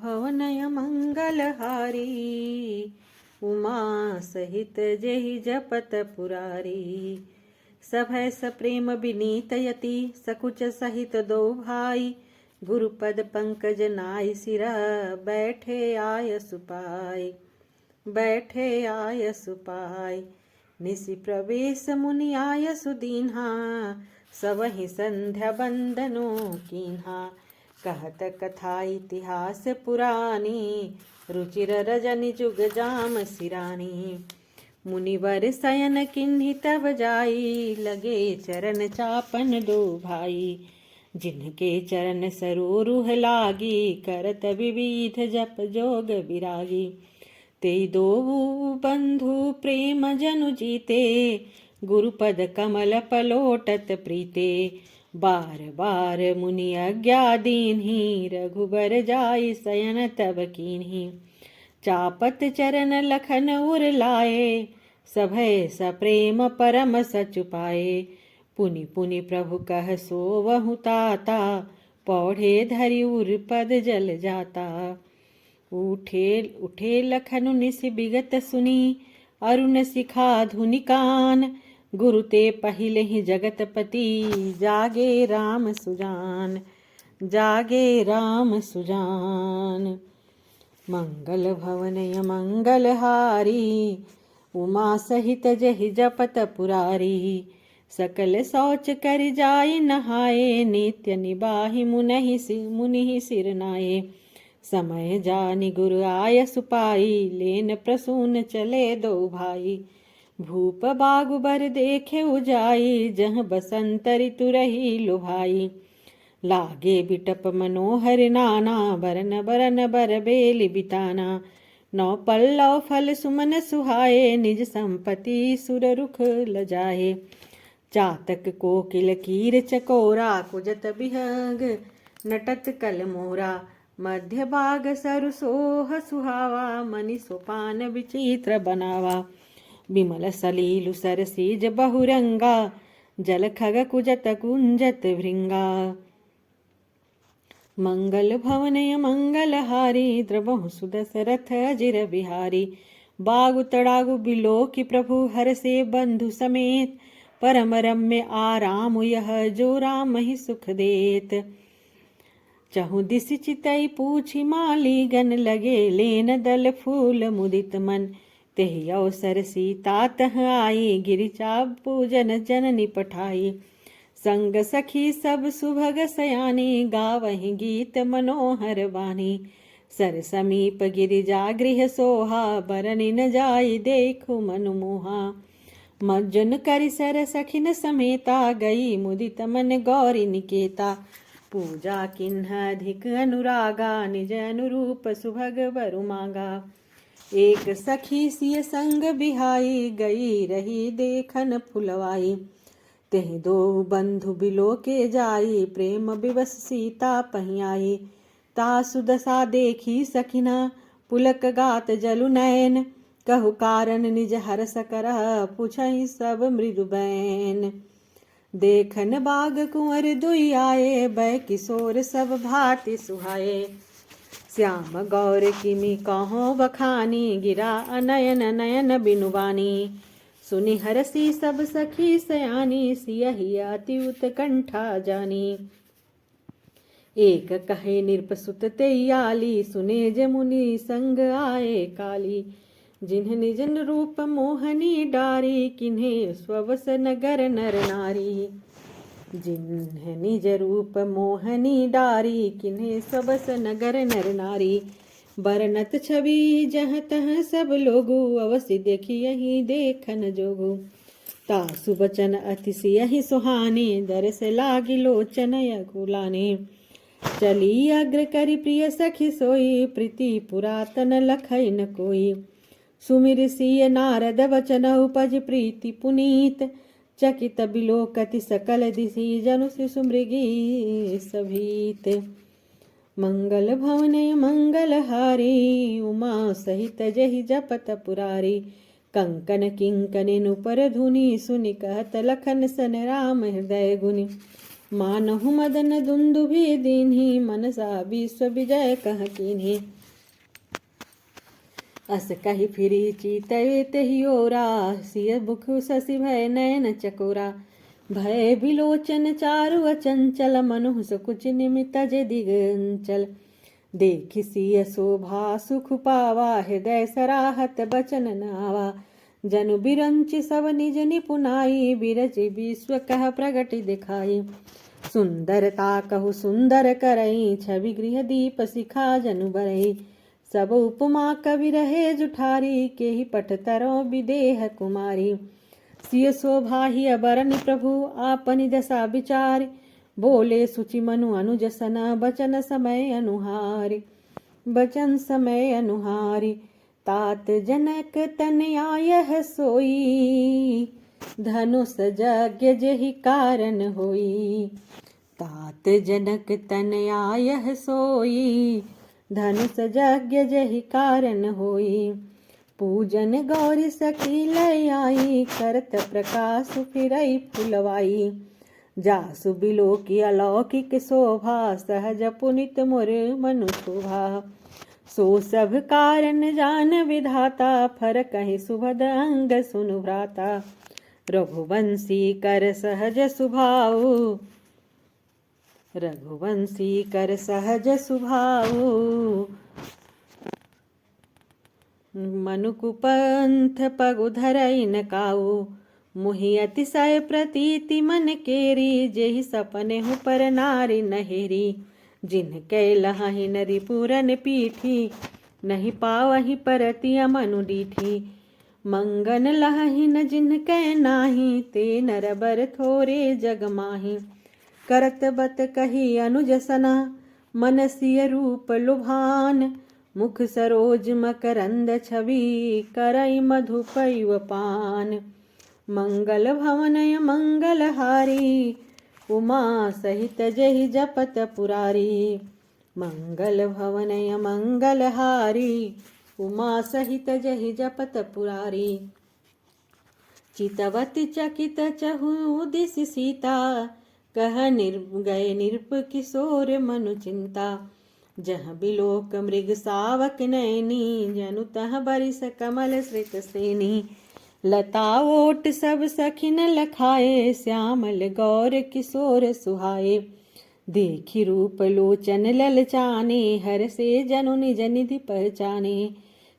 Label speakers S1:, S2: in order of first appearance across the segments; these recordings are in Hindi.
S1: भवनय मंगलहारी, उमा सहित जेहि जपत पुरारी। सभय सप्रेम विनीत यति, सकुच सहित दो भाई। गुरुपद पंकज नाय सिरा, बैठे आय सुपाय। बैठे आय सुपाय। निसि प्रवेश मुनि आय सुदीन्हा, सवहि संध्या बंदनो कीन्हा। कहत कथा इतिहास पुरानी, रुचिर रजनि जुग जाम सिरानी। मुनिवर शयन किन्हि तब जाई, लगे चरण चापन दो भाई। जिनके चरण सरोरुह लागी, करत विविध जप जोग विरागी। ते दो बंधु प्रेम जनु जीते, गुरुपद कमल पलोटत प्रीते। बार बार मुनि आज्ञा दीन्हि, रघुबर जाई शयन तब कीन्हि। चापत चरण लखन उर लाए, सभय सप्रेम परम सचु पाए। पुनि पुनि प्रभु कह सोवहु ताता, पौढ़े धरि उर पद जल जाता। उठे लखनु निसि बिगत सुनी, अरुण शिखा धुनि कान। गुरु ते पहिले ही जगतपति, जागे राम सुजान। जागे राम सुजान। मंगल भवनय मंगलहारी, उमा सहित जहि जपत पुरारी। सकल शौच कर जाय नहाए, नित्य निबाहि मुनि सिर नाये। समय जानि गुरु आय सुपाई, लेन प्रसून चले दो भाई। भूप बागुबर देखे उजाई, जहाँ बसंत ऋतु रही लुभाई। लागे बिटप मनोहर नाना, बरन बरन बर बेली बिताना। नौ पल्लव फल सुमन सुहाए, निज संपत्ति सुर रुख लजाए। चातक कोकिल कीर चकोरा, कुजत बिहंग नटत कल मोरा। मध्य बाग सरु सोह सुहावा, मनि सोपान विचित्र बनावा। विमल सलीलु सरसीज बहुरंगा, जल खग कुजत कुंजत भृंगा। मंगल भवनय मंगलहारी, द्रवहु सुदशरथ अजिर बिहारी। बागु तड़ागु बिलोकी प्रभु, हर से बंधु समेत। परम रम्य आराम यह, जो राम ही सुख देत। चहु दिसि चितई पूछि माली गन, लगे लेन दल फूल मुदित मन। तेहि अवसर सीता तह आई, गिरिचा पूजन जननी पठाई। संग सखी सब सुभग सयानी, गावहि गीत मनोहर वाणी। सर समीप गिरिजा गृह सोहा, बरनि न जाई देखु मनु मोहा। मज्जन करि सर सखिन समेता, गई मुदित मन गौरी निकेता। पूजा किन्ह अधिक अनुरागा, निज अनुरूप सुभग बरु मांगा। एक सखी सिय संग बिहाई, गई रही देखन फुलवाई। तेहि दो बंधु बिलो के जाई, प्रेम विवश सीता पहियाई। तासु दशा देखी सखिना, पुलक गात जलु नयन। कहु कारण निज हरस करह, पुछहि सब मृदु बैन। देखन बाग कुंवर दुई आए, बै किशोर सब भांति सुहाए। श्याम गौर किमि कहो बखानी, गिरा अनयन नयन बिनुबानी। सुनि हरसी सब सखी सयानी, सियहि अति उत्कंठा जानी। एक कहे नृपसुत तेयाली, सुने जमुनि संग आए काली। जिन्ह निज रूप मोहनी डारी, किन्हे स्ववस नगर नर नारी। जिन्ह निज रूप मोहनी डारी, किन्हे स्वबस नगर नर नारी। बरनत छवि जहाँ तहाँ सब लोगु, अवसि देखियहि देखन जोगु। तासु बचन अति सियहि सुहानी, दरस लागी लोचन अकुलानी। चली अग्र करि प्रिय सखी सोई, प्रीति पुरातन लखै न कोई। सुमिर सिय नारद वचन उपज प्रीति पुनीत। चकित बिलोकति सकल दिशि, जनु शिशु मृगी सभीत। मंगल भवनय मंगलहारी, उमा सहित जहि जपत पुरारी। कंकन किंकनि नुपर धुनि, सुनि कहत लखन सन राम हृदय गुनि। मानहु मदन दुंदुभि दीन्हि, मनसा विश्व विजय कह कीन्हि। अस कहि फिरी चीतये तेहि ओरा, सिय मुख शशि भय नयन चकोरा। भय बिलोचन चारु अचंचल, मनुह सकुच निमित जे दिगंचल। देखि सिय शोभा सुख पावा, हृदय सराहत बचन नावा। जनु बिरंचि सब निज निपुनाई, बिरच विश्व कह प्रगति दिखाई। सुंदरता कहु सुंदर करई, छवि गृह दीप शिखा जनु बरई। सब उपमा कवि रहे जुठारी, केहि पट तरो विदेह कुमारी। सिय शोभा ही अबरनि प्रभु, आपनि दशा विचारि। बोले सुचि मनु अनुज सन, बचन समय अनुहारी। बचन समय अनुहारी। तात जनक तनयायह सोई, धनुष यज्ञ जेहि कारण होई। तात जनक तनयायह सोई, धनुष यज्ञ जेहि कारण होई। पूजन गौरी सखी लय आई, करत प्रकाश फिरई फुलवाई। जासु बिलोकी अलौकिक शोभा, सहज पुनित मोर मनु शोभा। सो सब कारण जान विधाता, फर कहि सुभद अंग सुनु भ्राता। रघुवंशी कर सहज सुभाऊ, रघुवंशी कर सहज सुभाऊ। मनुकुपंथ पगु धरई न काऊ, मोहि अतिशय प्रतीति मन केरी। जेहि सपने हूँ पर नारी नहेरी, जिनके लहाहि नरी पूरन पीठी। नहीं पावहि परति अमनु डीठी। मंगन लहाहि न जिनके नाही, ते नर बर थोरे जग माही। करत बत कही अनुज सना, मन सिय रूप लुभान। मुख सरोज मकरंद छवि, करई मधुपैव पान। मंगल भवनय मंगलहारी, उमा सहित जेहि जपत पुरारी। मंगल भवनय मंगलहारी, उमा सहित जेहि जपत पुरारी। चितवति चकित चहु दिस सीता, कह गए निरप किशोर मनु चिंता। जह बिलोक मृग सावक नैनी, जनु तह बरिस कमल श्रित सेनी। लता ओट सब सखिन लखाए, श्यामल गौर किशोर सुहाए। देखि रूप लोचन ललचाने, हर से जनु निज निधि पहचाने।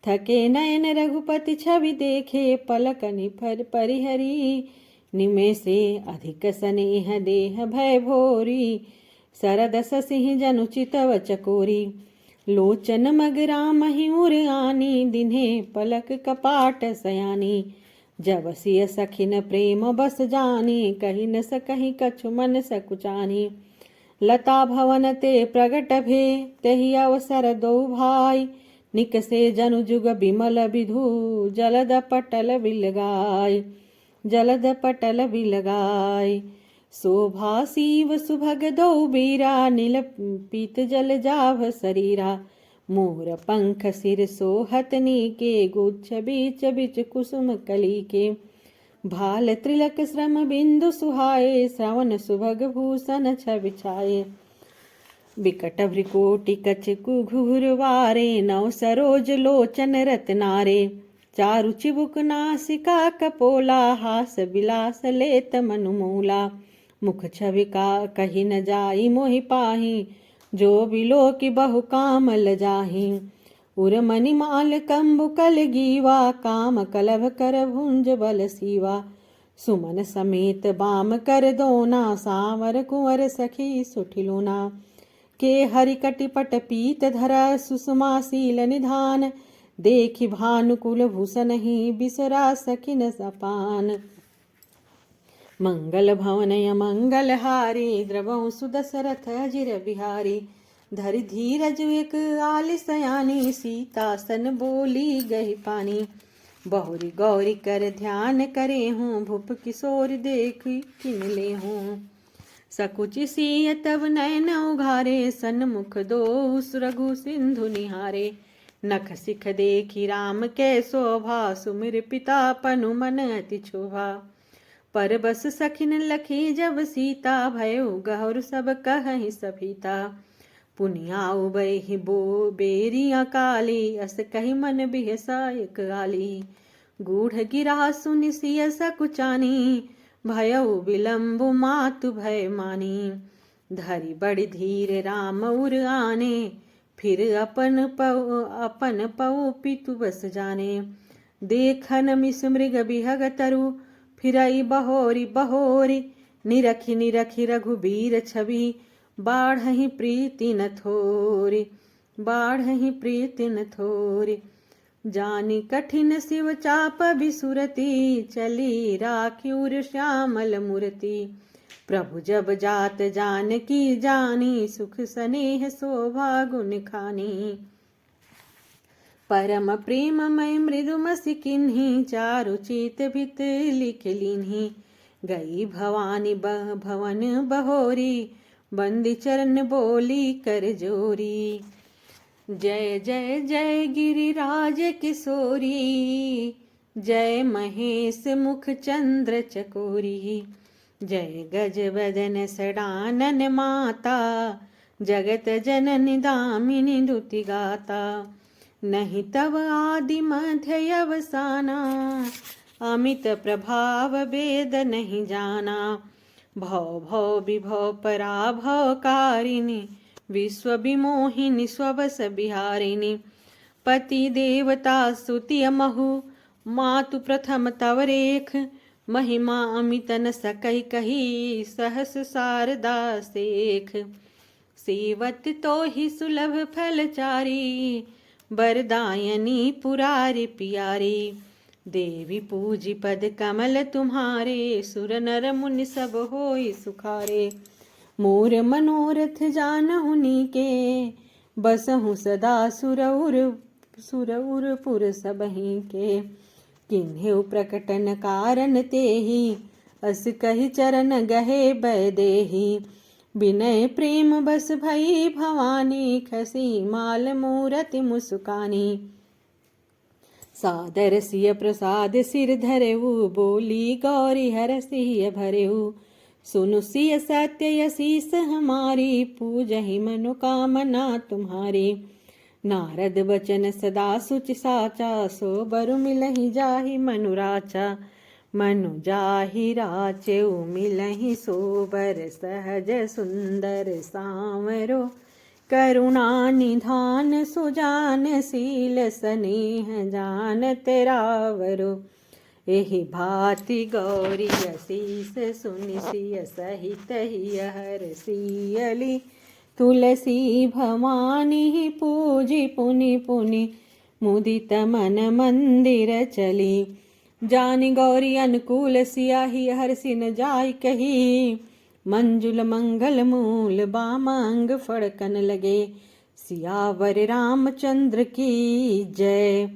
S1: थके नयन रघुपति छवि देखे, पलक निफर परिहरी। निमेषे अधिक स्नेह देह भय भोरी, सरद सिंह जनु चितव चकोरी। लोचन मगरा महिउर आनी, दिन्हे पलक कपाट सयानी। जब सिय सखिन प्रेम बस जानी, कही न सकहि कछु मन सकुचानी। लता भवन ते प्रगट भे, तेहि अवसर दो भाई। निकसे जनु जुग बिमल विधु, जलद पटल बिलगाय। जलद पटल बिलगाय। शोभा शिव सुभग दो बीरा, नील पीत जल जाभ शरीरा। मोर पंख सिर सोहतनी के, गुच्छ बीच बिच कुसुम कली के। भाल त्रिलक श्रम बिंदु सुहाए, श्रवण सुभग भूषण छवि छाए। बिकट भ्रिकोटि कछ घुघुरवारे, नव सरोज लोचन रत्नारे। चारु चिबुक नासिका कपोला, हास विलास लेत मनुमूला। मुख छवि का कही न जाई मोहि पाही, जो बिलो की बहु कामल जाही। उर मणिमाल कंबु कल गीवा, काम कलभ कर भुंज बल सीवा। सुमन समेत बाम कर दोना, सांवर कुंवर सखी सुठिलुना। के हरि कटिपट पीत धरा, सुषमाशील निधान। देखि भानुकुल भूषण ही, बिसरा सखिन सपान। मंगल भवनय मंगलहारी, द्रवहु सुदशरथ अजिर बिहारी। धरि धीरज एक आलिसयानी, सीता सन बोली गहि पानी। बहुरी गौरी कर ध्यान करे हूँ, भूप किशोर देख किन ले हूँ। सकुचि सिय तब नयन उघारे, सन्मुख दो रघु सिंधु निहारे। नख सिख देखी राम के शोभा, सुमिर पिता पनु मन अति क्षोभा। पर बस सखिन लखी जब सीता, भयो गौर सब कहहि सभीता। पुनियाउ बहि बो बेरिया काली, अस कहि मन बिहसायक आली। गूढ़ गिरा सुनि सिय सकुचानी, भयउ विलम्बु मातु भय मानी। धरि बड़ धीर राम उर आने, फिर अपन पउ पितु बस जाने। देखन मिस मृग बिहग तरु, फिरई बहोरी बहोरी। निरखि निरखि रघुबीर छवि, बाढ़हि प्रीति न थोरी, बाढ़हि प्रीति न थोरी। जानी कठिन शिव चाप बिसुरती, चली राखी श्यामल मूर्ति। प्रभु जब जात जानकी जानी, सुख स्नेह शोभा गुण खानी। परम प्रेममय मृदुमसि किन्ही, चारु चित भित लिख लीन्ही। गई भवानी भवन बहोरी, बंदी चरण बोली कर जोरी। जय जय जय गिरिराज किशोरी, जय महेश मुख चंद्र चकोरी। जय गज बदन सडानन माता, जगत जननी दामिनी दुति गाता। नहीं तव आदि मध्य अवसाना, अमित प्रभाव वेद नहीं जाना। भव भव विभव पराभव कारिणी, विश्व विमोहिनी स्वबस बिहारिणी। पति देवता स्तुति महु, मातु प्रथम तव रेख। महिमा अमित न सकहि कही, सहस शारदा शेख। सेवत तो ही सुलभ फलचारी, बरदायनी पुरारी प्यारी। देवी पूजी पद कमल तुम्हारे, सुर नर मुनि सब होई सुखारे। मोर मनोरथ जानहु नीके, बसहु सदा सुरउर पुर सबहि के। किन्हेउ प्रकटन कारण तेहि, अस कहि चरण गहे बैदेहि। विनय प्रेम बस भई भवानी, खसी माल मूरति मुस्कानी। सादर सिय प्रसाद सिर धरेऊ, बोली गौरी हरसिय भरेऊ। सुनु सिय सत्य यसीस हमारी, पूजहि मनोकामना तुम्हारी। नारद बचन सदा सुचि साचा, सो बरु मिलहि जाहि मनुराचा। मनु जाहि राचेउ मिलहि सोबर, सहज सुंदर सांवरो। करुणा निधान सुजान, शील स्नेह जानत रावरो। एहि भांति गौरी असीस सुनि सिय सहित हिय हरसियली। तुलसी भवानी पूजी पुनि पुनि, मुदित मन मंदिर चली। जानि गौरी अनुकूल सियाही, हरसि न जाय कही। मंजुल मंगल मूल बामंग फड़कन लगे, सियावर रामचंद्र की जय।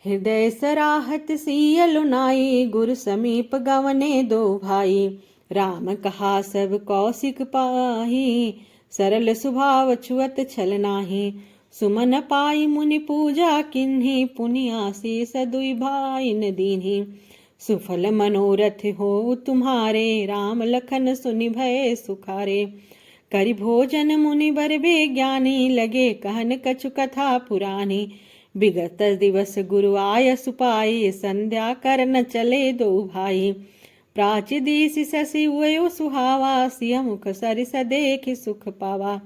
S1: हृदय सराहत सिय लुनाई, गुरु समीप गवने दो भाई। राम कहा सब कौशिक पाही, सरल स्वभाव छुअत छल नाही। सुमन पाई मुनि पूजा किन्ही, पुनि आशीष दुई भाई न दीन्ही। सुफल मनोरथ हो तुम्हारे, राम लखन सुनि भय सुखारे। करि भोजन मुनि बर ज्ञानी, लगे कहन कछु कथा पुरानी। विगत दिवस गुरु आय सुपाई, संध्या करन चले दो भाई। प्राची दिश शशि हुए सुहावा, सिय मुख सरिस देखि सुख पावा।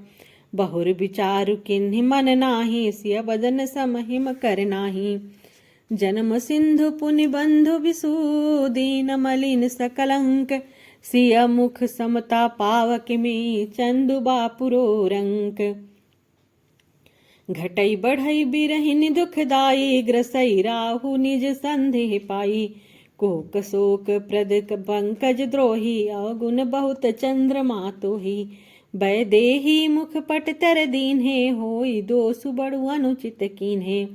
S1: बहुर विचारु किन्हि मन नाही, सिय बदन समहिम कर नाही। जन्म सिंधु पुनि बंधु बिसु, दीन मलिन सकलंक। सिय मुख समता पावक में, चंदु बापुरो रंक। घटई बढ़ई बिरहिन दुखदाई, ग्रसई राहु निज संदेह पाई। कोक शोक प्रद पंकज द्रोही, अवगुण बहुत चंद्रमा तोही। बैदेही मुख पट तर दीन्हे, होई दोषु बड़ु अनुचित कीन्हे।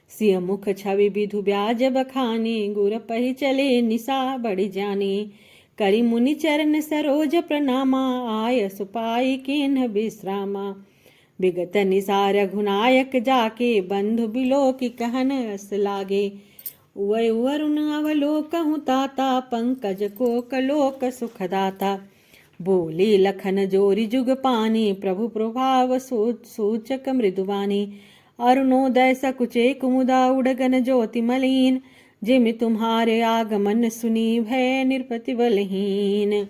S1: सिय मुख छवि विधु ब्याज बखाने, गुर पहि चले निशा बढ़ जाने। करि मुनि चरण सरोज प्रणामा, आय सुपाई किन्ह विश्रामा। विगत निशा रघुनायक जाके, बंधु बिलोकि कहन अस लागे। उवै वरुण अवलोकहु ताता, पंकज कोकलोक सुखदाता। बोली लखन जोरी जुग पानी, प्रभु प्रभाव सूचक मृदुवानी। अरुणोदय सकुचे कुमुदा, उड़गन ज्योति मलिन। जिमि तुम्हारे आगमन सुनी, भय निरपति बलहीन।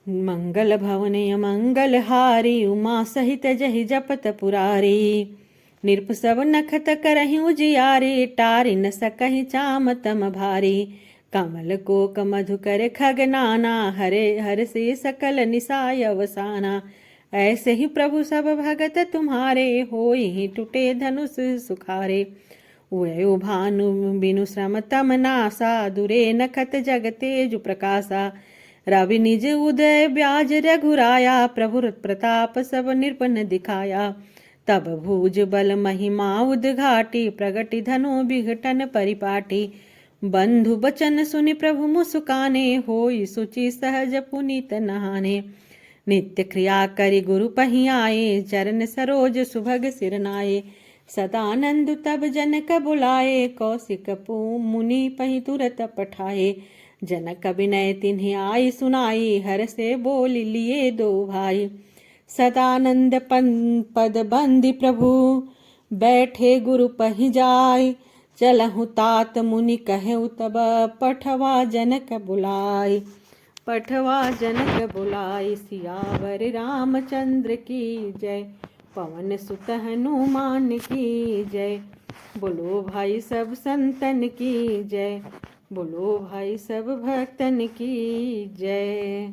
S1: मंगल भवन अमंगल हारी, उमा सहित जहि जपत पुरारी। निरप सब नखत करहि उजियारी, टारि न सकहि चाम तम भारी। कमल कोक मधुकर खगनाना, हरे हर से सकल निसाय अवसाना। ऐसे ही प्रभु सब भगत तुम्हारे, होई ही टूटे धनुष सुखारे। उयु भानु बिनु श्रम तम नासा, दुरे नखत जग तेजु प्रकाशा। रवि निज उदय ब्याज रघुराया, प्रभु प्रताप सब निरपन दिखाया। तब भुज बल महिमा उद्घाटी, प्रगति धनु विघटन परिपाटी। बंधु बचन सुनि प्रभु मुस्काने, होई सुचि सहज पुनीत नहाने। नित्य क्रिया करि गुरु पहि आए, चरण सरोज सुभग सिर नाये। सदानंद तब जनक बुलाए, कौशिक मुनि पहि तुरत पठाए। जनक विनय तिन्हि आई सुनाई, हर से बोल लिए दो भाई। सदानंद पद बंदी प्रभु, बैठे गुरु पहि जाय। चलहु तात मुनि कहु तब, पठवा जनक बुलाय। पठवा जनक बुलाय, सियावर रामचंद्र की जय। पवन सुत हनुमान की जय। बोलो भाई सब संतन की जय। बोलो भाई सब भक्तन की जय।